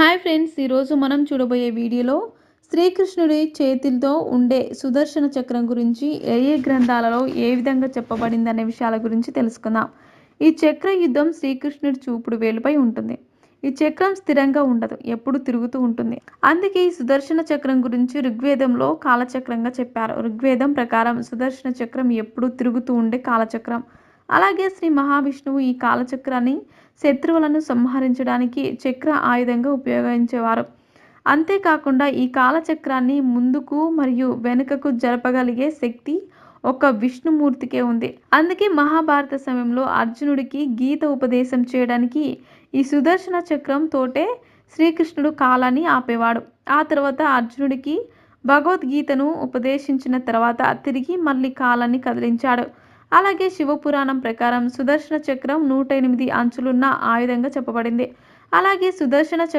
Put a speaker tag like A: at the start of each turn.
A: Hi friends, ఈరోజు మనం చూడబోయే వీడియోలో శ్రీకృష్ణుడి చేతితో ఉండే సుదర్శన చక్రం గురించి ఏ ఏ గ్రంథాలలో ఏ విధంగా చెప్పబడింది అనే విషయాల గురించి తెలుసుకుందాం. ఈ చక్ర యుద్ధం శ్రీకృష్ణుడి చూపుడు వేలుపై ఉంటుంది. ఈ చక్రం స్థిరంగా ఉండదు, ఎప్పుడు తిరుగుతూ ఉంటుంది. అందుకే ఈ సుదర్శన చక్రం గురించి ఋగ్వేదంలో కాలచక్రంగా చెప్పారు. ఋగ్వేదం ప్రకారం సుదర్శన చక్రం ఎప్పుడు తిరుగుతూ ఉండే కాలచక్రం. అలాగే శ్రీ మహావిష్ణువు ఈ కాలచక్రాన్ని శత్రువులను సంహరించడానికి చక్ర ఆయుధంగా ఉపయోగించేవారు. అంతేకాకుండా ఈ కాలచక్రాన్ని ముందుకు మరియు వెనుకకు జరపగలిగే శక్తి ఒక విష్ణుమూర్తికే ఉంది. అందుకే మహాభారత సమయంలో అర్జునుడికి గీత ఉపదేశం చేయడానికి ఈ సుదర్శన చక్రం తోటే శ్రీకృష్ణుడు కాలాన్ని ఆపేవాడు. ఆ తర్వాత అర్జునుడికి భగవద్గీతను ఉపదేశించిన తర్వాత తిరిగి మళ్ళీ కాలాన్ని కదిలించాడు. అలాగే శివపురాణం ప్రకారం సుదర్శన చక్రం 108 అంచులున్న ఆయుధంగా చెప్పబడింది. అలాగే సుదర్శన చక్రం